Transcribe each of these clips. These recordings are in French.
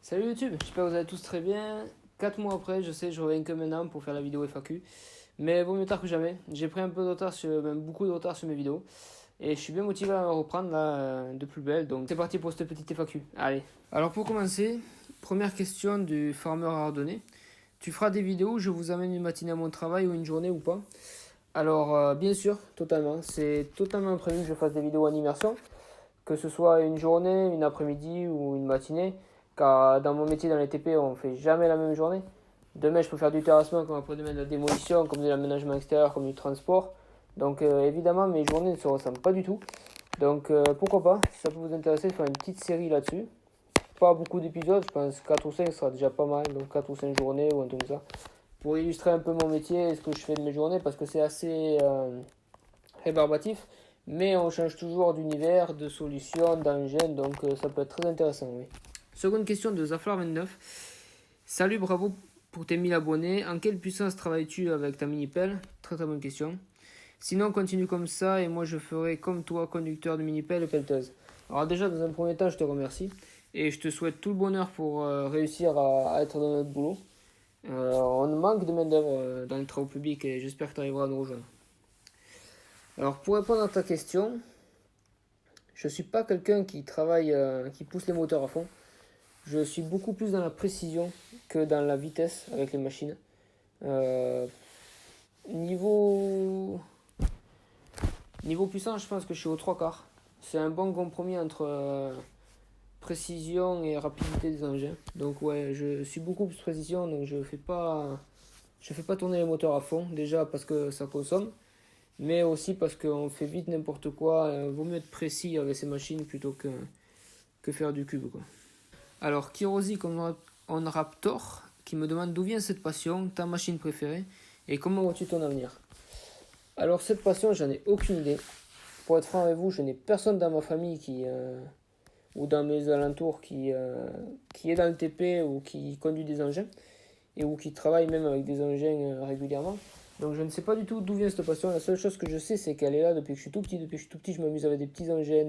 Salut YouTube, j'espère que vous allez tous très bien. 4 mois après, je sais, je reviens que maintenant pour faire la vidéo FAQ. Mais vaut mieux tard que jamais. J'ai pris un peu de retard, même beaucoup de retard sur mes vidéos. Et je suis bien motivé à reprendre là, de plus belle. Donc c'est parti pour cette petite FAQ. Allez. Alors pour commencer, première question du farmer ardennais. Tu feras des vidéos où je vous amène une matinée à mon travail ou une journée ou pas? Alors bien sûr, totalement. C'est totalement prévu que je fasse des vidéos en immersion. Que ce soit une journée, une après-midi ou une matinée, car dans mon métier dans les TP, on ne fait jamais la même journée. Demain, je peux faire du terrassement comme après-demain de la démolition, comme de l'aménagement extérieur, comme du transport. Donc évidemment, mes journées ne se ressemblent pas du tout. Donc pourquoi pas, si ça peut vous intéresser, de faire une petite série là-dessus. Pas beaucoup d'épisodes, je pense 4 ou 5 sera déjà pas mal, donc 4 ou 5 journées ou un truc comme ça. Pour illustrer un peu mon métier et ce que je fais de mes journées, parce que c'est assez rébarbatif, mais on change toujours d'univers, de solutions, d'engins, donc ça peut être très intéressant, oui. Seconde question de Zaflar29. Salut, bravo pour tes 1000 abonnés. En quelle puissance travailles-tu avec ta mini-pelle? Très très bonne question. Sinon, continue comme ça et moi je ferai comme toi, conducteur de mini-pelle et pelleteuse. Alors déjà, dans un premier temps, je te remercie et je te souhaite tout le bonheur pour réussir à être dans notre boulot. On manque de main-d'œuvre dans les travaux publics et j'espère que tu arriveras à nous rejoindre. Alors, pour répondre à ta question, je ne suis pas quelqu'un qui travaille, qui pousse les moteurs à fond. Je suis beaucoup plus dans la précision que dans la vitesse avec les machines. Euh, niveau, niveau puissance, je pense que je suis aux trois quarts. C'est un bon compromis entre précision et rapidité des engins. Donc ouais, je suis beaucoup plus précision, donc je fais pas tourner les moteurs à fond. Déjà parce que ça consomme, mais aussi parce qu'on fait vite n'importe quoi. Vaut mieux être précis avec ces machines plutôt que faire du cube, quoi. Alors, Kirosi comme on Raptor qui me demande d'où vient cette passion, ta machine préférée et comment vois-tu ton avenir? Alors, cette passion, j'en ai aucune idée. Pour être franc avec vous, je n'ai personne dans ma famille ou dans mes alentours qui est dans le TP ou qui conduit des engins et ou qui travaille même avec des engins régulièrement. Donc, je ne sais pas du tout d'où vient cette passion. La seule chose que je sais, c'est qu'elle est là depuis que je suis tout petit. Depuis que je suis tout petit, je m'amuse avec des petits engins,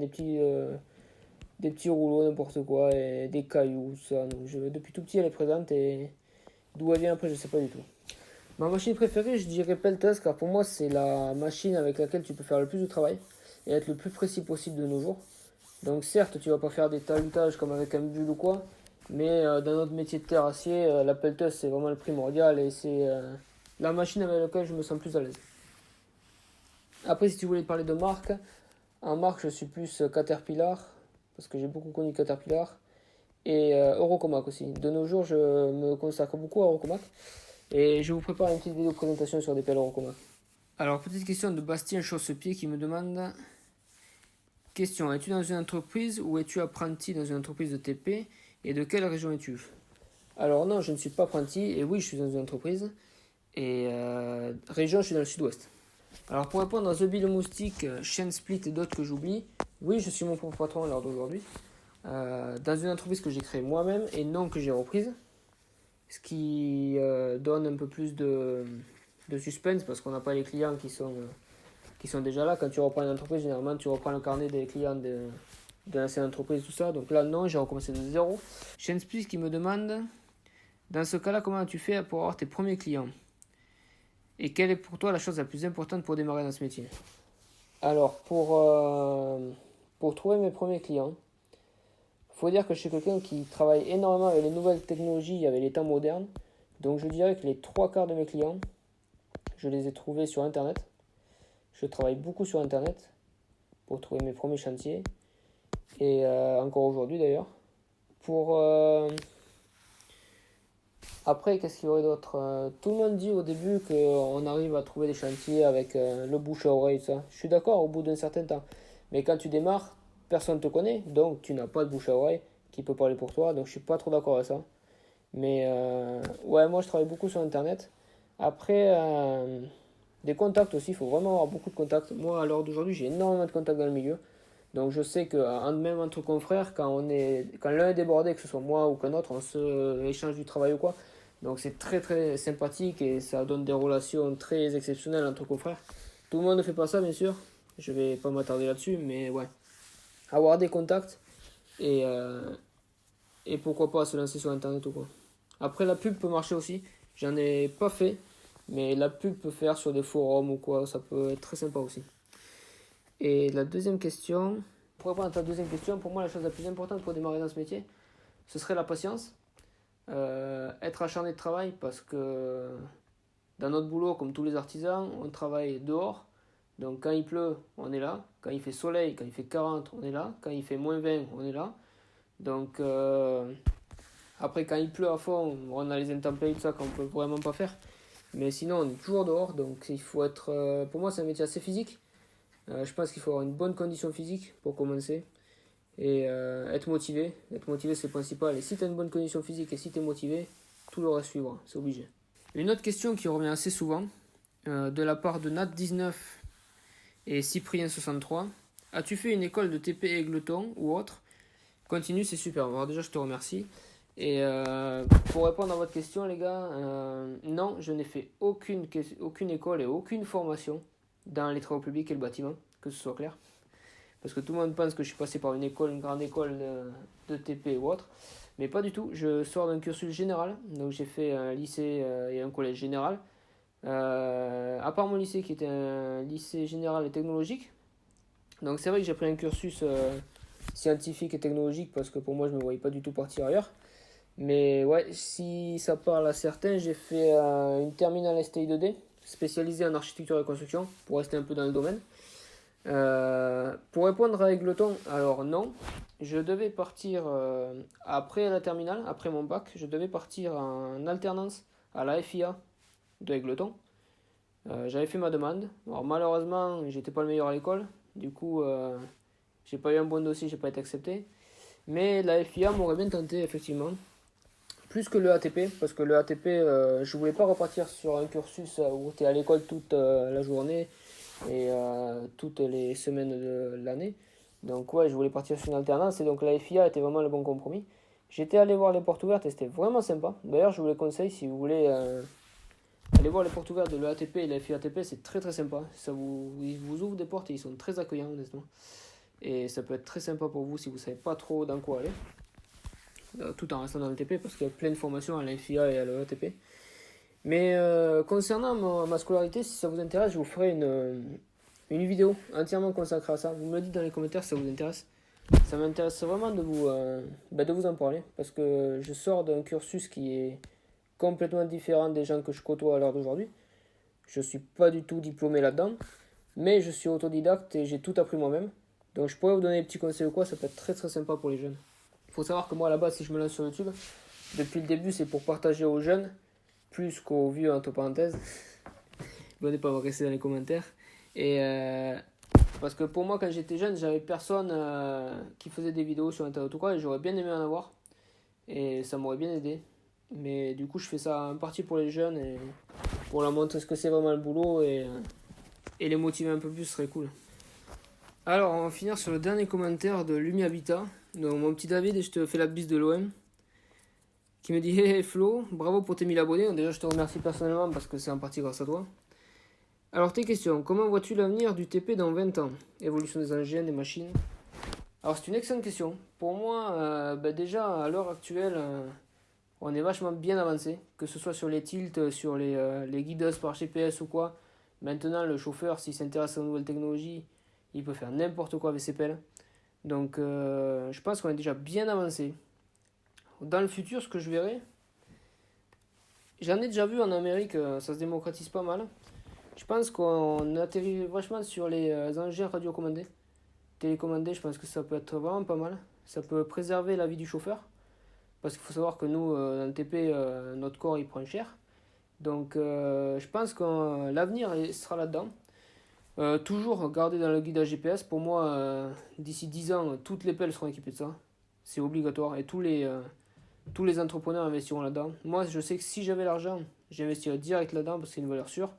des petits rouleaux, n'importe quoi, et des cailloux, tout ça. Donc depuis tout petit, elle est présente et d'où elle vient après, je sais pas du tout. Ma machine préférée, je dirais Peltas, car pour moi, c'est la machine avec laquelle tu peux faire le plus de travail et être le plus précis possible de nos jours. Donc certes, tu vas pas faire des talutages comme avec un bulle ou quoi, mais dans notre métier de terrassier, la Peltas, c'est vraiment le primordial et c'est la machine avec laquelle je me sens plus à l'aise. Après, si tu voulais parler de marque, en marque, je suis plus Caterpillar, parce que j'ai beaucoup connu Caterpillar. Et Eurocomac aussi. De nos jours, je me consacre beaucoup à Eurocomac et je vous prépare une petite vidéo de présentation sur des pelles Eurocomac. Alors, petite question de Bastien Chausse-Pied qui me demande: question, es-tu dans une entreprise ou es-tu apprenti dans une entreprise de TP et de quelle région es-tu? Alors, non, je ne suis pas apprenti et oui, je suis dans une entreprise et région, je suis dans le sud-ouest. Alors, pour répondre à The Bill Moustique, Chain Split et d'autres que j'oublie, oui, je suis mon propre patron à l'heure d'aujourd'hui. Dans une entreprise que j'ai créée moi-même et non que j'ai reprise. Ce qui donne un peu plus de suspense parce qu'on n'a pas les clients qui sont déjà là. Quand tu reprends une entreprise, généralement tu reprends le carnet des clients de l'ancienne entreprise, tout ça. Donc là, non, j'ai recommencé de zéro. Shensplit qui me demande: dans ce cas-là, comment as-tu fait pour avoir tes premiers clients? Et quelle est pour toi la chose la plus importante pour démarrer dans ce métier? Alors, pour trouver mes premiers clients, il faut dire que je suis quelqu'un qui travaille énormément avec les nouvelles technologies, avec les temps modernes. Donc je dirais que les trois quarts de mes clients, je les ai trouvés sur Internet. Je travaille beaucoup sur Internet pour trouver mes premiers chantiers. Et encore aujourd'hui d'ailleurs. Pour Après, qu'est-ce qu'il y aurait d'autre? Tout le monde dit au début qu'on arrive à trouver des chantiers avec le bouche à oreille, tout ça. Je suis d'accord au bout d'un certain temps. Mais quand tu démarres, personne ne te connaît. Donc tu n'as pas de bouche à oreille qui peut parler pour toi. Donc je suis pas trop d'accord avec ça. Mais ouais, moi je travaille beaucoup sur Internet. Après, des contacts aussi, il faut vraiment avoir beaucoup de contacts. Moi, à l'heure d'aujourd'hui, j'ai énormément de contacts dans le milieu. Donc je sais que même entre confrères, quand l'un est débordé, que ce soit moi ou qu'un autre, on se échange du travail ou quoi. Donc c'est très très sympathique et ça donne des relations très exceptionnelles entre confrères. Tout le monde ne fait pas ça, bien sûr. Je vais pas m'attarder là-dessus, mais ouais. Avoir des contacts et, et pourquoi pas se lancer sur internet ou quoi. Après la pub peut marcher aussi, j'en ai pas fait, mais la pub peut faire sur des forums ou quoi, ça peut être très sympa aussi. Et la deuxième question, pour répondre à ta deuxième question, pour moi la chose la plus importante pour démarrer dans ce métier, ce serait la patience, être acharné de travail parce que dans notre boulot, comme tous les artisans, on travaille dehors. Donc quand il pleut, on est là. Quand il fait soleil, quand il fait 40, on est là. Quand il fait moins 20, on est là. Donc après quand il pleut à fond, on a les intempéries, tout ça qu'on peut vraiment pas faire. Mais sinon, on est toujours dehors. Donc il faut être... pour moi, c'est un métier assez physique. Je pense qu'il faut avoir une bonne condition physique pour commencer. Et être motivé. Être motivé, c'est le principal. Et si tu as une bonne condition physique et si tu es motivé, tout le reste suivra. C'est obligé. Une autre question qui revient assez souvent, de la part de Nat19 et Cyprien63. As-tu fait une école de TP Égleton ou autre? Continue, c'est super. Alors déjà, je te remercie. Et pour répondre à votre question, les gars, non, je n'ai fait aucune école et aucune formation dans les travaux publics et le bâtiment, que ce soit clair. Parce que tout le monde pense que je suis passé par une grande école de TP ou autre. Mais pas du tout, je sors d'un cursus général, donc j'ai fait un lycée et un collège général. À part mon lycée qui était un lycée général et technologique, donc c'est vrai que j'ai pris un cursus scientifique et technologique parce que pour moi je ne me voyais pas du tout partir ailleurs. Mais ouais, si ça parle à certains, j'ai fait une terminale STI 2D spécialisée en architecture et construction pour rester un peu dans le domaine. Pour répondre à Égleton, alors non, je devais partir après la terminale, après mon bac, je devais partir en alternance à la FIA de Égleton. J'avais fait ma demande. Alors malheureusement, j'étais pas le meilleur à l'école, du coup, j'ai pas eu un bon dossier, j'ai pas été accepté. Mais la FIA m'aurait bien tenté, effectivement. Plus que le ATP, parce que le ATP, je voulais pas repartir sur un cursus où tu es à l'école toute la journée et toutes les semaines de l'année. Donc ouais, je voulais partir sur une alternance et donc la FIA était vraiment le bon compromis. J'étais allé voir les portes ouvertes et c'était vraiment sympa. D'ailleurs, je vous les conseille si vous voulez aller voir les portes ouvertes de l'EATP et la FIA ATP, c'est très très sympa. Ils vous ouvrent des portes et ils sont très accueillants honnêtement. Et ça peut être très sympa pour vous si vous savez pas trop dans quoi aller. Tout en restant dans le TP parce qu'il y a plein de formations à la FIA et à l'EATP. Mais concernant ma scolarité, si ça vous intéresse, je vous ferai une vidéo entièrement consacrée à ça. Vous me le dites dans les commentaires si ça vous intéresse. Ça m'intéresse vraiment de vous en parler parce que je sors d'un cursus qui est complètement différent des gens que je côtoie à l'heure d'aujourd'hui. Je ne suis pas du tout diplômé là-dedans, mais je suis autodidacte et j'ai tout appris moi-même. Donc je pourrais vous donner des petits conseils ou quoi, ça peut être très très sympa pour les jeunes. Il faut savoir que moi à la base, si je me lance sur YouTube, depuis le début c'est pour partager aux jeunes, plus qu'aux vieux entre parenthèses. N'hésitez pas à me rester dans les commentaires. Et parce que pour moi quand j'étais jeune, j'avais personne qui faisait des vidéos sur internet ou quoi, et j'aurais bien aimé en avoir. Et ça m'aurait bien aidé. Mais du coup je fais ça en partie pour les jeunes et pour leur montrer ce que c'est vraiment le boulot et les motiver un peu plus, ce serait cool. Alors on va finir sur le dernier commentaire de Lumi Habitat. Donc mon petit David, et je te fais la bise de l'OM, qui me dit hey Flo, bravo pour tes 1000 abonnés. Donc, déjà je te remercie personnellement parce que c'est en partie grâce à toi. Alors tes questions, comment vois-tu l'avenir du TP dans 20 ans? Évolution des engins, des machines. Alors c'est une excellente question. Pour moi, déjà à l'heure actuelle, on est vachement bien avancé, que ce soit sur les tilts, sur les guideuses par GPS ou quoi. Maintenant le chauffeur, s'il s'intéresse aux nouvelles technologies, il peut faire n'importe quoi avec ses pelles. Donc je pense qu'on est déjà bien avancé. Dans le futur, ce que je verrai, j'en ai déjà vu en Amérique, ça se démocratise pas mal. Je pense qu'on atterrit vachement sur les engins radiocommandés. Télécommandés, je pense que ça peut être vraiment pas mal. Ça peut préserver la vie du chauffeur. Parce qu'il faut savoir que nous, dans le TP, notre corps il prend cher. Donc je pense que l'avenir sera là-dedans. Toujours garder dans le guidage GPS. Pour moi, d'ici 10 ans, toutes les pelles seront équipées de ça. C'est obligatoire. Et tous les entrepreneurs investiront là-dedans. Moi, je sais que si j'avais l'argent, j'investirais direct là-dedans parce que c'est une valeur sûre.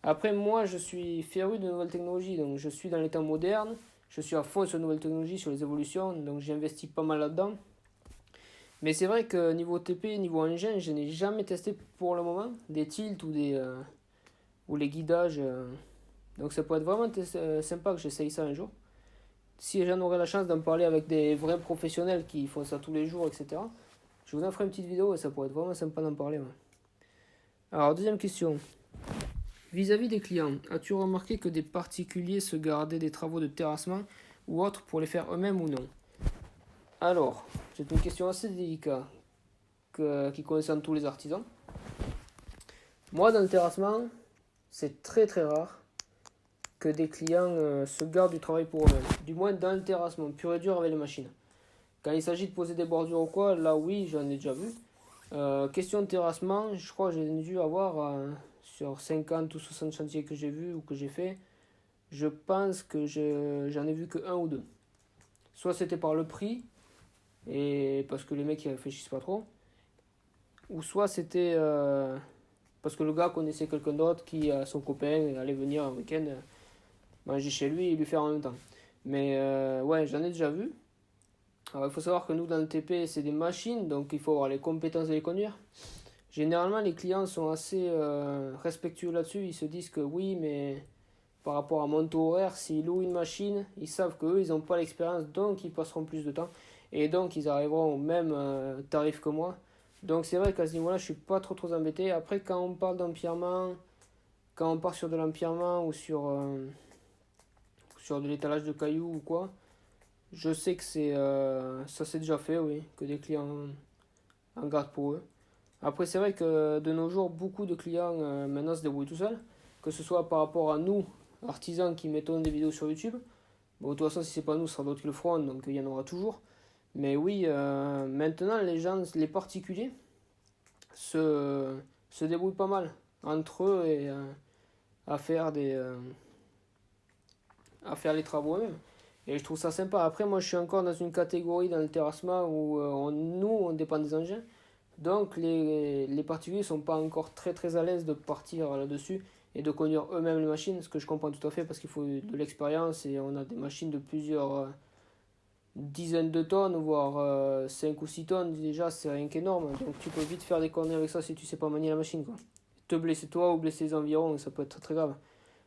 Après, moi, je suis féru de nouvelles technologies. Donc, je suis dans les temps modernes. Je suis à fond sur les nouvelles technologies, sur les évolutions. Donc, j'investis pas mal là-dedans. Mais c'est vrai que niveau TP, niveau engin, je n'ai jamais testé pour le moment des tilts ou les guidages. Donc ça peut être vraiment sympa que j'essaye ça un jour. si j'en aurais la chance d'en parler avec des vrais professionnels qui font ça tous les jours, etc., je vous en ferai une petite vidéo et ça pourrait être vraiment sympa d'en parler. Ouais. Alors, deuxième question. Vis-à-vis des clients, as-tu remarqué que des particuliers se gardaient des travaux de terrassement ou autres pour les faire eux-mêmes ou non? Alors, c'est une question assez délicate qui concerne tous les artisans. Moi, dans le terrassement, c'est très très rare que des clients se gardent du travail pour eux-mêmes. Du moins dans le terrassement, pur et dur avec les machines. Quand il s'agit de poser des bordures ou quoi, là oui, j'en ai déjà vu. Question de terrassement, je crois que j'ai dû avoir sur 50 ou 60 chantiers que j'ai vus ou que j'ai fait, je pense que j'en ai vu que un ou deux. Soit c'était par le prix, et parce que les mecs ils réfléchissent pas trop, ou soit c'était parce que le gars connaissait quelqu'un d'autre qui, son copain, allait venir un week-end manger chez lui et lui faire en même temps. Mais ouais, j'en ai déjà vu. Alors il faut savoir que nous dans le TP c'est des machines, donc il faut avoir les compétences de les conduire. Généralement les clients sont assez respectueux là-dessus, ils se disent que oui, mais par rapport à mon taux horaire, s'ils louent une machine, ils savent qu'eux ils n'ont pas l'expérience, donc ils passeront plus de temps et donc ils arriveront au même tarif que moi. Donc c'est vrai qu'à ce niveau-là je suis pas trop embêté. Après quand on parle d'empirement, quand on part sur de l'empirement ou sur de l'étalage de cailloux ou quoi, je sais que ça s'est déjà fait, oui, que des clients en gardent pour eux. Après, c'est vrai que de nos jours, beaucoup de clients maintenant se débrouillent tout seuls, que ce soit par rapport à nous, artisans qui mettons des vidéos sur YouTube. Bon, de toute façon, si c'est pas nous, ce sera d'autres qui le feront, donc il y en aura toujours. Mais oui, maintenant, les gens, les particuliers, se débrouillent pas mal entre eux et à faire à faire les travaux eux-mêmes. Et je trouve ça sympa. Après, moi, je suis encore dans une catégorie dans le terrassement où on dépend des engins. Donc, les particuliers ne sont pas encore très à l'aise de partir là-dessus et de conduire eux-mêmes les machines, ce que je comprends tout à fait parce qu'il faut de l'expérience et on a des machines de plusieurs dizaines de tonnes, voire 5 ou 6 tonnes. Déjà, c'est rien qu'énorme. Donc, tu peux vite faire des conneries avec ça si tu sais pas manier la machine, quoi. Te blesser toi ou blesser les environs, ça peut être très grave.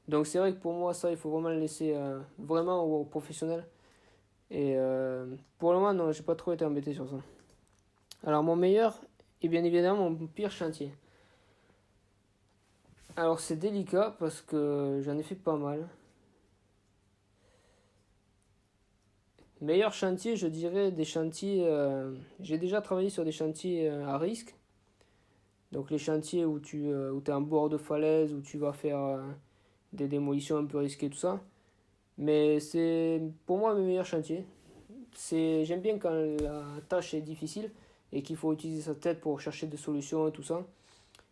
Donc c'est vrai que pour moi ça il faut vraiment le laisser vraiment aux professionnels. Et pour le moment non, j'ai pas trop été embêté sur ça. Alors mon meilleur et bien évidemment mon pire chantier. Alors c'est délicat parce que j'en ai fait pas mal. Meilleur chantier, je dirais des chantiers. J'ai déjà travaillé sur des chantiers à risque. Donc les chantiers où tu es en bord de falaise, où tu vas faire des démolitions un peu risquées, tout ça. Mais c'est pour moi mes meilleurs chantiers. J'aime bien quand la tâche est difficile et qu'il faut utiliser sa tête pour chercher des solutions et tout ça.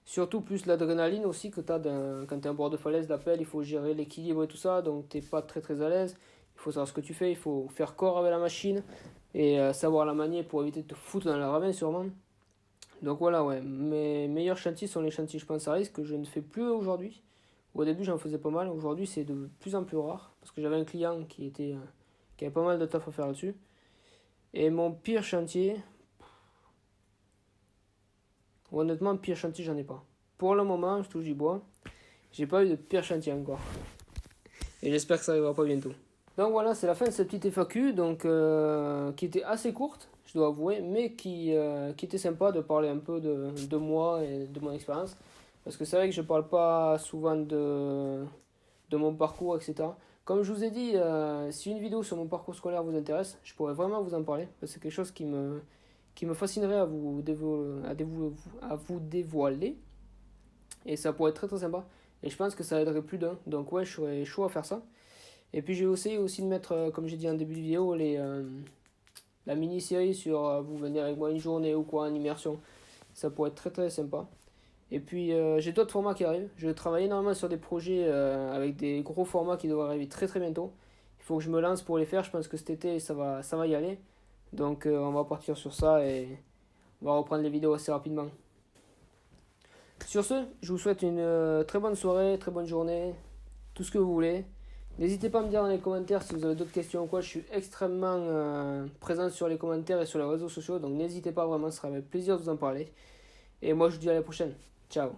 Surtout plus l'adrénaline aussi que tu as quand tu es en bord de falaise d'appel, il faut gérer l'équilibre et tout ça, donc tu n'es pas très à l'aise. Il faut savoir ce que tu fais, il faut faire corps avec la machine et savoir la manier pour éviter de te foutre dans la ravin sûrement. Donc voilà, ouais, mes meilleurs chantiers sont les chantiers, je pense, à risque que je ne fais plus aujourd'hui. Au début, j'en faisais pas mal, aujourd'hui, c'est de plus en plus rare parce que j'avais un client qui avait pas mal de taf à faire là-dessus. Et mon pire chantier, honnêtement, pire chantier, j'en ai pas. Pour le moment, je touche du bois, j'ai pas eu de pire chantier encore. Et j'espère que ça arrivera pas bientôt. Donc voilà, c'est la fin de cette petite FAQ, donc, qui était assez courte, je dois avouer, mais qui était sympa de parler un peu de moi et de mon expérience. Parce que c'est vrai que je parle pas souvent de mon parcours, etc. Comme je vous ai dit, si une vidéo sur mon parcours scolaire vous intéresse, je pourrais vraiment vous en parler. Parce que c'est quelque chose qui me fascinerait à vous dévoiler. Et ça pourrait être très sympa. Et je pense que ça aiderait plus d'un. Donc ouais, je serais chaud à faire ça. Et puis j'ai essayé aussi de mettre, comme j'ai dit en début de vidéo, la mini-série sur vous venez avec moi une journée ou quoi, en immersion. Ça pourrait être très sympa. Et puis j'ai d'autres formats qui arrivent. Je travaille énormément sur des projets avec des gros formats qui devraient arriver très bientôt. Il faut que je me lance pour les faire. Je pense que cet été ça va y aller. Donc on va partir sur ça et on va reprendre les vidéos assez rapidement. Sur ce, je vous souhaite une très bonne soirée, très bonne journée, tout ce que vous voulez. N'hésitez pas à me dire dans les commentaires si vous avez d'autres questions ou quoi. Je suis extrêmement présent sur les commentaires et sur les réseaux sociaux. Donc n'hésitez pas vraiment, ce sera avec plaisir de vous en parler. Et moi je vous dis à la prochaine. Ciao.